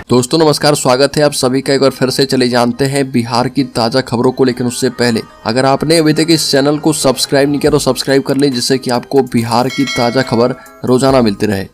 दोस्तों नमस्कार, स्वागत है आप सभी का। एक बार फिर से चले जानते हैं बिहार की ताज़ा खबरों को। लेकिन उससे पहले अगर आपने अभी तक इस चैनल को सब्सक्राइब नहीं किया तो सब्सक्राइब कर लें, जिससे कि आपको बिहार की ताज़ा खबर रोजाना मिलती रहे।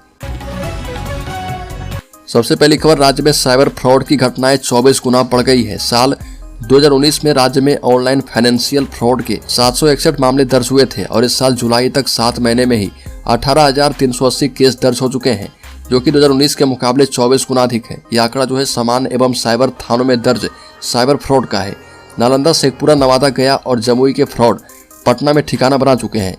सबसे पहली खबर, राज्य में साइबर फ्रॉड की घटनाएं 24 गुना बढ़ गई है। साल 2019 में राज्य में ऑनलाइन फाइनेंशियल फ्रॉड के 761 मामले दर्ज हुए थे और इस साल जुलाई तक 7 महीने में ही 18,380 केस दर्ज हो चुके हैं, जो कि 2019 के मुकाबले 24 गुना अधिक है। यह आंकड़ा जो है सामान्य एवं साइबर थानों में दर्ज साइबर फ्रॉड का है। नालंदा, शेखपुरा, नवादा, गया और जमुई के फ्रॉड पटना में ठिकाना बना चुके हैं।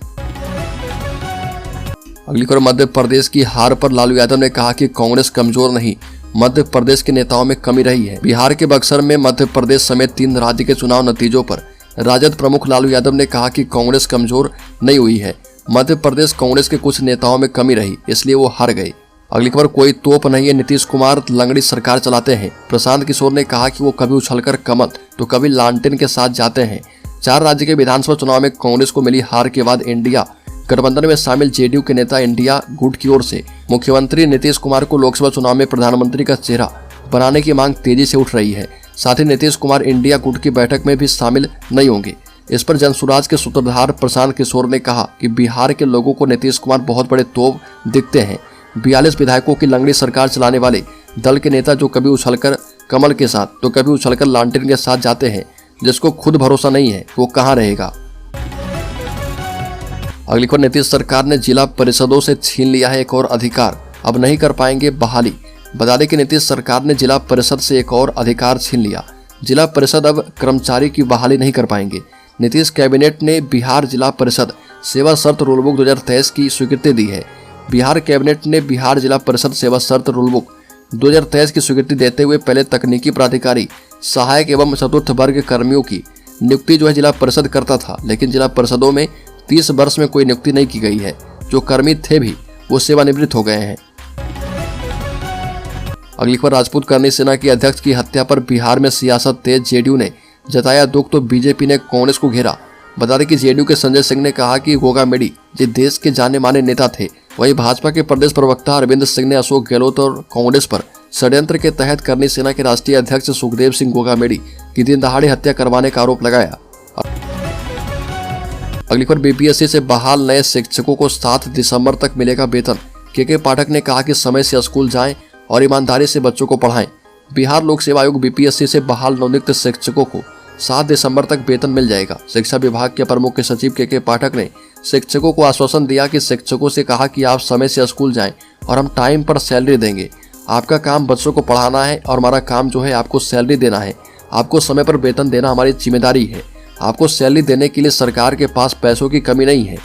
अगली खबर, मध्य प्रदेश की हार पर लालू यादव ने कहा कि कांग्रेस कमजोर नहीं, मध्य प्रदेश के नेताओं में कमी रही है। बिहार के बक्सर में मध्य प्रदेश समेत 3 राज्य के चुनाव नतीजों पर राजद प्रमुख लालू यादव ने कहा कि कांग्रेस कमजोर नहीं हुई है, मध्य प्रदेश कांग्रेस के कुछ नेताओं में कमी रही, इसलिए वो हार गए। अगली खबर, कोई तोप नहीं है, नीतीश कुमार लंगड़ी सरकार चलाते हैं। प्रशांत किशोर ने कहा कि वो कभी उछलकर कमल तो कभी लालटेन के साथ जाते हैं। 4 राज्य के विधानसभा चुनाव में कांग्रेस को मिली हार के बाद इंडिया गठबंधन में शामिल जेडीयू के नेता इंडिया गुट की ओर से मुख्यमंत्री नीतीश कुमार को लोकसभा चुनाव में प्रधानमंत्री का चेहरा बनाने की मांग तेजी से उठ रही है। साथ ही नीतीश कुमार इंडिया गुट की बैठक में भी शामिल नहीं होंगे। इस पर जनसुराज के सूत्रधार प्रशांत किशोर ने कहा कि बिहार के लोगों को नीतीश कुमार बहुत बड़े तोप दिखते हैं। 42 विधायकों की लंगड़ी सरकार चलाने वाले दल के नेता जो कभी उछलकर कमल के साथ तो कभी उछलकर लालटेन के साथ जाते हैं, जिसको खुद भरोसा नहीं है वो कहां रहेगा। अगली खबर, नीतीश सरकार ने जिला परिषदों से छीन लिया है एक और अधिकार, अब नहीं कर पाएंगे बहाली। बता दें कि नीतीश सरकार ने जिला परिषद से एक और अधिकार छीन लिया। जिला परिषद अब कर्मचारी की बहाली नहीं कर पाएंगे। नीतीश कैबिनेट ने बिहार जिला परिषद सेवा शर्त रूलबुक 2023 की स्वीकृति दी है। बिहार कैबिनेट ने बिहार जिला परिषद सेवा शर्त रूलबुक 2023 की स्वीकृति देते हुए पहले तकनीकी प्राधिकारी, सहायक एवं चतुर्थ वर्ग कर्मियों की नियुक्ति जो है जिला परिषद करता था, लेकिन जिला परिषदों में 30 वर्ष में कोई नियुक्ति नहीं की गई है। जो कर्मी थे भी वो सेवानिवृत्त हो गए हैं। अगली खबर, राजपूत करनी सेना की अध्यक्ष की हत्या पर बिहार में सियासत तेज, जेडीयू ने जताया दुख तो बीजेपी ने कांग्रेस को घेरा। बता दें कि जेडीयू के संजय सिंह ने कहा कि गोगामेडी जी देश के जाने माने नेता थे। वहीं भाजपा के प्रदेश प्रवक्ता अरविंद सिंह ने अशोक गहलोत और कांग्रेस पर षड्यंत्र के तहत करनी सेना के राष्ट्रीय अध्यक्ष सुखदेव सिंह गोगामेडी की दिन दहाड़े हत्या करवाने का आरोप लगाया। अगली खबर, बीपीएससी से बहाल नए शिक्षकों को 7 दिसंबर तक मिलेगा वेतन। के पाठक ने कहा कि समय से स्कूल जाएं और ईमानदारी से बच्चों को पढ़ाएं। बिहार लोक सेवा आयोग बीपीएससी से बहाल नवनियुक्त शिक्षकों को 7 दिसंबर तक वेतन मिल जाएगा। शिक्षा विभाग के अपर मुख्य सचिव के पाठक ने शिक्षकों को आश्वासन दिया कि शिक्षकों से कहा कि आप समय से स्कूल जाएं और हम टाइम पर सैलरी देंगे। आपका काम बच्चों को पढ़ाना है और हमारा काम जो है आपको सैलरी देना है। आपको समय पर वेतन देना हमारी जिम्मेदारी है। आपको सैलरी देने के लिए सरकार के पास पैसों की कमी नहीं है।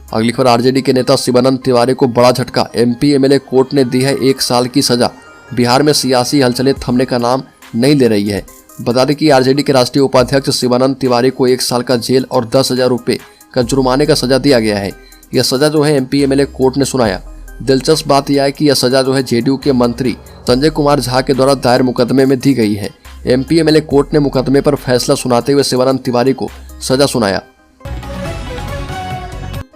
अगली खबर, आरजेडी के नेता शिवानंद तिवारी को बड़ा झटका, एमपी एमएलए कोर्ट ने दी है 1 साल की सजा। बिहार में सियासी हलचलें थमने का नाम नहीं ले रही है। बता दें कि आरजेडी के राष्ट्रीय उपाध्यक्ष शिवानंद तिवारी को 1 साल का जेल और 10,000 रुपये का जुर्माने का सजा दिया गया है। यह सजा जो है एमपी एमएलए कोर्ट ने सुनाया। दिलचस्प बात यह है कि यह सजा जो है जेडीयू के मंत्री संजय कुमार झा के द्वारा दायर मुकदमे में दी गई है। एमपी एमएलए कोर्ट ने मुकदमे पर फैसला सुनाते हुए शिवानंद तिवारी को सजा सुनाया।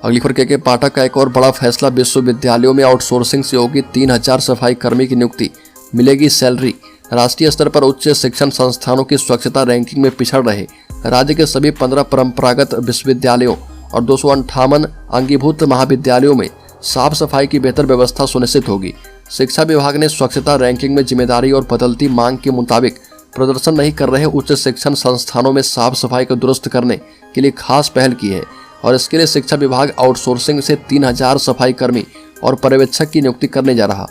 अगली खबर, के पाठक का एक और बड़ा फैसला, विश्वविद्यालयों में आउटसोर्सिंग से होगी 3000 सफाई कर्मी की नियुक्ति, मिलेगी सैलरी। राष्ट्रीय स्तर पर उच्च शिक्षण संस्थानों की स्वच्छता रैंकिंग में पिछड़ रहे राज्य के सभी 15 परंपरागत विश्वविद्यालयों और 258 अंगीभूत महाविद्यालयों में साफ सफाई की बेहतर व्यवस्था सुनिश्चित होगी। शिक्षा विभाग ने स्वच्छता रैंकिंग में जिम्मेदारी और बदलती मांग के मुताबिक प्रदर्शन नहीं कर रहे उच्च शिक्षण संस्थानों में साफ सफाई को दुरुस्त करने के लिए खास पहल की है और इसके लिए शिक्षा विभाग आउटसोर्सिंग से 3000 सफाई कर्मी और पर्यवेक्षक की नियुक्ति करने जा रहा।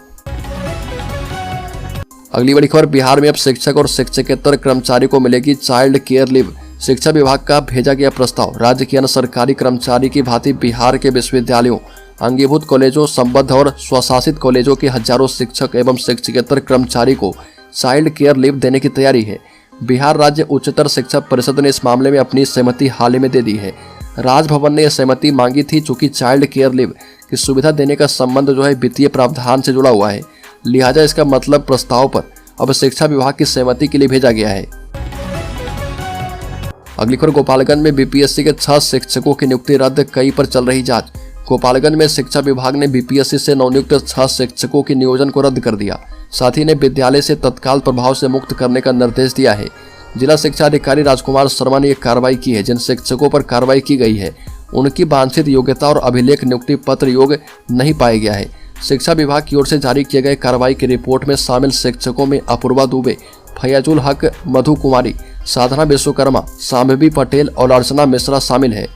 अगली बड़ी खबर, बिहार में अब शिक्षक और शिक्षकेतर कर्मचारी को मिलेगी चाइल्ड केयर लीव। शिक्षा विभाग का भेजा गया प्रस्ताव राज्य के अन्य सरकारी कर्मचारी की भांति बिहार के विश्वविद्यालयों, अंगीभूत कॉलेजों, संबद्ध और स्वशासित कॉलेजों के हजारों शिक्षक एवं शिक्षकेतर कर्मचारी को चाइल्ड केयर लीव देने की तैयारी है। बिहार राज्य उच्चतर शिक्षा परिषद ने इस मामले में अपनी सहमति हाल ही में दे दी है। राजभवन ने यह सहमति मांगी थी, चूंकि चाइल्ड केयर लीव की सुविधा देने का संबंध जो है वित्तीय प्रावधान से जुड़ा हुआ है, लिहाजा इसका मतलब प्रस्ताव पर अब शिक्षा विभाग की सहमति के लिए भेजा गया है। अगली खबर, गोपालगंज में बीपीएससी के 6 शिक्षकों की नियुक्ति रद्द, कई पर चल रही जांच। गोपालगंज में शिक्षा विभाग ने बीपीएससी से नवनियुक्त 6 शिक्षकों के नियोजन को रद्द कर दिया। साथ ही ने विद्यालय से तत्काल प्रभाव से मुक्त करने का निर्देश दिया है। जिला शिक्षा अधिकारी राजकुमार शर्मा ने एक कार्रवाई की है। जिन शिक्षकों पर कार्रवाई की गई है उनकी वांछित योग्यता और अभिलेख नियुक्ति पत्र योग्य नहीं पाया गया है। शिक्षा विभाग की ओर से जारी किए गए कार्रवाई की रिपोर्ट में शामिल शिक्षकों में अपूर्वा दुबे, फैयाजुल हक, मधु कुमारी, साधना विश्वकर्मा, शांभवी पटेल और अर्चना मिश्रा शामिल है।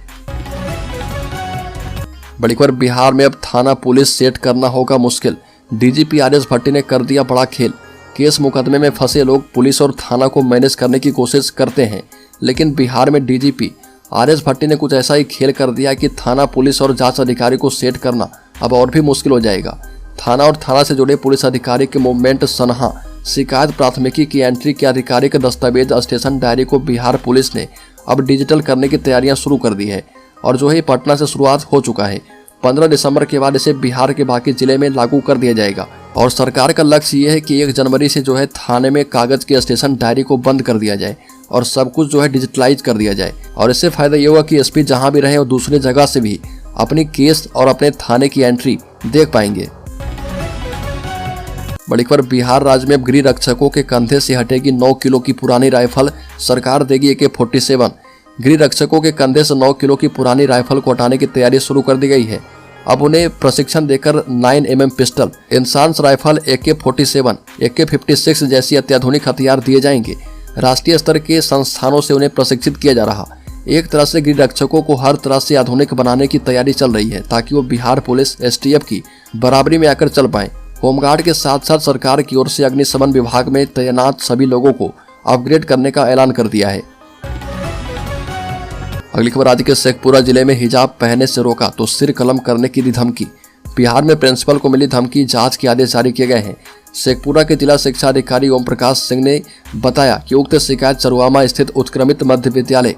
बड़ी खबर, बिहार में अब थाना पुलिस सेट करना होगा मुश्किल। DGP RS. भट्टी ने कर दिया बड़ा खेल। केस मुकदमे में फंसे लोग पुलिस और थाना को मैनेज करने की कोशिश करते हैं, लेकिन बिहार में डीजीपी आर.एस. भट्टी ने कुछ ऐसा ही खेल कर दिया कि थाना पुलिस और जांच अधिकारी को सेट करना अब और भी मुश्किल हो जाएगा। थाना और थाना से जुड़े पुलिस अधिकारी के मूवमेंट सनहा, शिकायत प्राथमिकी की एंट्री के आधिकारिक दस्तावेज, स्टेशन डायरी को बिहार पुलिस ने अब डिजिटल करने की तैयारियां शुरू कर दी है और जो है पटना से शुरुआत हो चुका है। 15 दिसंबर के बाद इसे बिहार के बाकी जिले में लागू कर दिया जाएगा और सरकार का लक्ष्य ये है कि 1 जनवरी से जो है थाने में कागज के स्टेशन डायरी को बंद कर दिया जाए और सब कुछ जो है डिजिटलाइज कर दिया जाए। और इससे फायदा ये होगा कि एसपी जहां भी रहे और दूसरी जगह से भी अपनी केस और अपने थाने की एंट्री देख पाएंगे। बड़ी खबर, बिहार राज्य में अब गृह रक्षकों के कंधे से हटेगी 9 किलो की पुरानी राइफल, सरकार देगी AK-47। गृह रक्षकों के कंधे से 9 किलो की पुरानी राइफल को हटाने की तैयारी शुरू कर दी गई है। अब उन्हें प्रशिक्षण देकर 9mm pistol, INSAS rifle, AK-47, AK-56 जैसी अत्याधुनिक हथियार दिए जाएंगे। राष्ट्रीय स्तर के संस्थानों से उन्हें प्रशिक्षित किया जा रहा। एक तरह से गृह रक्षकों को हर तरह से आधुनिक बनाने की तैयारी चल रही है ताकि वो बिहार पुलिस STF की बराबरी में आकर चल पाए। होमगार्ड के साथ साथ सरकार की ओर से अग्निशमन विभाग में तैनात सभी लोगों को अपग्रेड करने का ऐलान कर दिया है। अगली खबर, राज्य के शेखपुरा जिले में हिजाब पहनने से रोका तो सिर कलम करने की दी धमकी। बिहार में प्रिंसिपल को मिली धमकी, जांच के आदेश जारी किए गए हैं। शेखपुरा के जिला शिक्षा अधिकारी ओम प्रकाश सिंह ने बताया कि उक्त शिकायत चरुआमा स्थित उत्क्रमित मध्य विद्यालय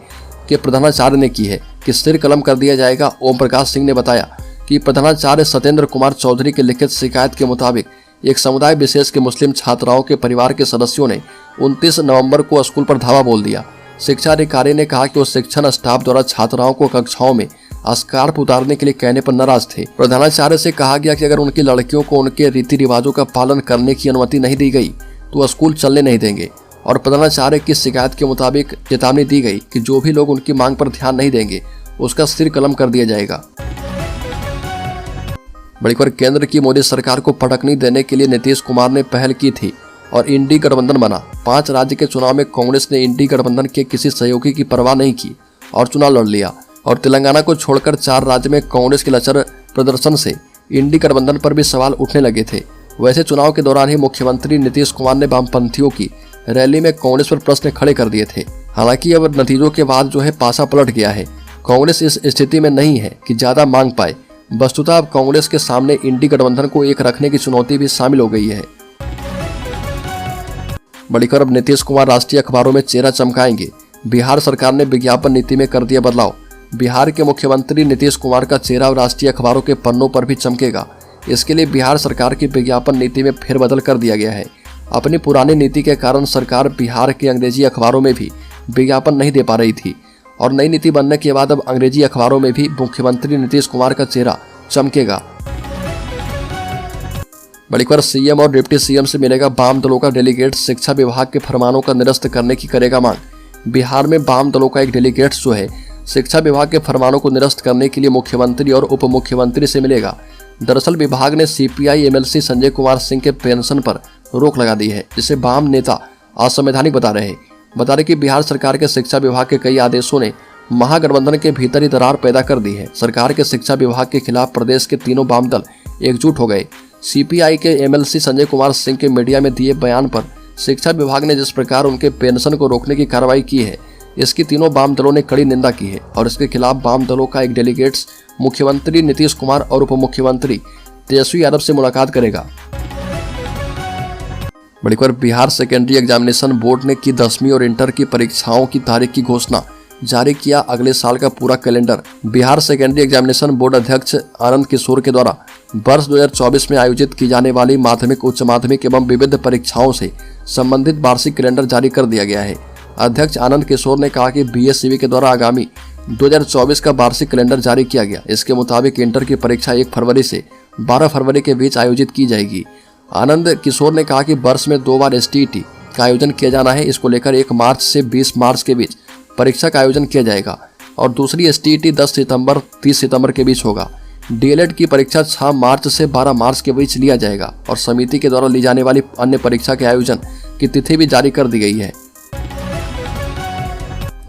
के प्रधानाचार्य ने की है कि सिर कलम कर दिया जाएगा। ओम प्रकाश सिंह ने बताया कि प्रधानाचार्य सत्येंद्र कुमार चौधरी के लिखित शिकायत के मुताबिक एक समुदाय विशेष के मुस्लिम छात्राओं के परिवार के सदस्यों ने 29 नवंबर को स्कूल पर धावा बोल दिया। शिक्षा अधिकारी ने कहा कि वो शिक्षण स्टाफ द्वारा छात्राओं को कक्षाओं में स्कार्फ उतारने के लिए कहने पर नाराज थे। प्रधानाचार्य से कहा गया कि अगर उनकी लड़कियों को उनके रीति रिवाजों का पालन करने की अनुमति नहीं दी गई तो स्कूल चलने नहीं देंगे और प्रधानाचार्य की शिकायत के मुताबिक चेतावनी दी गई कि जो भी लोग उनकी मांग पर ध्यान नहीं देंगे उसका सिर कलम कर दिया जाएगा। बड़ी खबर, केंद्र की मोदी सरकार को पटकनी देने के लिए नीतीश कुमार ने पहल की थी और इंडी गठबंधन बना। 5 राज्य के चुनाव में कांग्रेस ने इंडी गठबंधन के किसी सहयोगी की परवाह नहीं की और चुनाव लड़ लिया और तेलंगाना को छोड़कर 4 राज्य में कांग्रेस के लचर प्रदर्शन से इंडी गठबंधन पर भी सवाल उठने लगे थे। वैसे चुनाव के दौरान ही मुख्यमंत्री नीतीश कुमार ने वामपंथियों की रैली में कांग्रेस पर प्रश्न खड़े कर दिए थे। हालांकि अब नतीजों के बाद जो है पासा पलट गया है। कांग्रेस इस स्थिति में नहीं है कि ज्यादा मांग पाए। वस्तुतः अब कांग्रेस के सामने इंडी गठबंधन को एक रखने की चुनौती भी शामिल हो गई है। बड़ी खबर, नीतीश कुमार राष्ट्रीय अखबारों में चेहरा चमकाएंगे। बिहार सरकार ने विज्ञापन नीति में कर दिया बदलाव। बिहार के मुख्यमंत्री नीतीश कुमार का चेहरा राष्ट्रीय अखबारों के पन्नों पर भी चमकेगा। इसके लिए बिहार सरकार की विज्ञापन नीति में फेरबदल कर दिया गया है। अपनी पुरानी नीति के कारण सरकार बिहार के अंग्रेजी अखबारों में भी विज्ञापन नहीं दे पा रही थी और नई नीति बनने के बाद अब अंग्रेजी अखबारों में भी मुख्यमंत्री नीतीश कुमार का चेहरा चमकेगा। बड़ी खबर, सीएम और डिप्टी सीएम से मिलेगा वाम दलों का डेलीगेट, शिक्षा विभाग के फरमानों का निरस्त करने की करेगा मांग। बिहार में वाम दलों का एक डेलीगेट जो है शिक्षा विभाग के फरमानों को निरस्त करने के लिए मुख्यमंत्री और उप मुख्यमंत्री से मिलेगा। दरअसल विभाग ने CPI MLC संजय कुमार सिंह के पेंशन पर रोक लगा दी है, जिसे वाम नेता असंवैधानिक बता रहे हैं। बता दें कि बिहार सरकार के शिक्षा विभाग के कई आदेशों ने महागठबंधन के भीतर ही दरार पैदा कर दी है। सरकार के शिक्षा विभाग के खिलाफ प्रदेश के तीनों वाम दल एकजुट हो गए। CPI के MLC संजय कुमार सिंह के मीडिया में दिए बयान पर शिक्षा विभाग ने जिस प्रकार उनके पेंशन को रोकने की कार्रवाई की है, इसकी तीनों वाम दलों ने कड़ी निंदा की है और इसके खिलाफ वाम दलों का एक डेलीगेट्स मुख्यमंत्री नीतीश कुमार और उप मुख्यमंत्री तेजस्वी यादव से मुलाकात करेगा। बड़ी खबर, बिहार सेकेंडरी एग्जामिनेशन बोर्ड ने की 10वीं और इंटर की परीक्षाओं की तारीख की घोषणा, जारी किया अगले साल का पूरा calendar. Bihar secondary examination board अध्यक्ष आनंद किशोर के द्वारा वर्ष 2024 में आयोजित की जाने वाली माध्यमिक, उच्च माध्यमिक एवं विविध परीक्षाओं से संबंधित वार्षिक कैलेंडर जारी कर दिया गया है। अध्यक्ष आनंद किशोर ने कहा कि BSCB के द्वारा आगामी 2024 का वार्षिक कैलेंडर जारी किया गया। इसके मुताबिक इंटर की परीक्षा 1 फरवरी से 12 फरवरी के बीच आयोजित की जाएगी। आनंद किशोर ने कहा कि वर्ष में 2 बार STET का आयोजन किया जाना है। इसको लेकर 1 मार्च से 20 मार्च के बीच परीक्षा का आयोजन किया जाएगा और दूसरी STET 10 सितंबर 30 सितंबर के बीच होगा। DLED की परीक्षा 6 मार्च से 12 मार्च के बीच लिया जाएगा और समिति के द्वारा ली जाने वाली अन्य परीक्षा के आयोजन की तिथि भी जारी कर दी गई है।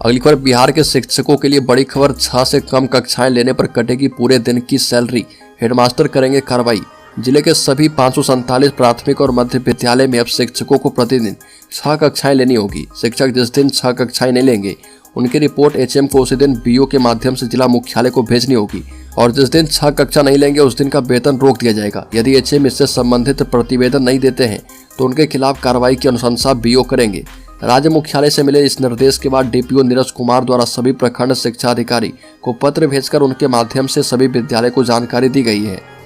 अगली खबर, बिहार के शिक्षकों के लिए बड़ी खबर। 6 से कम कक्षाएं लेने पर कटेगी पूरे दिन की सैलरी, हेडमास्टर करेंगे कार्रवाई। जिले के सभी 547 प्राथमिक और मध्य विद्यालय में अब शिक्षकों को प्रतिदिन 6 कक्षाएं लेनी होगी। शिक्षक जिस दिन 6 कक्षाएं नहीं लेंगे उनकी रिपोर्ट HM को उसी दिन BO के माध्यम से जिला मुख्यालय को भेजनी होगी और जिस दिन 6 कक्षा नहीं लेंगे उस दिन का वेतन रोक दिया जाएगा। यदि HM इससे संबंधित प्रतिवेदन नहीं देते हैं तो उनके खिलाफ कार्रवाई की अनुशंसा BO करेंगे। राज्य मुख्यालय से मिले इस निर्देश के बाद DPO नीरज कुमार द्वारा सभी प्रखंड शिक्षा अधिकारी को पत्र भेजकर उनके माध्यम से सभी विद्यालय को जानकारी दी गई है।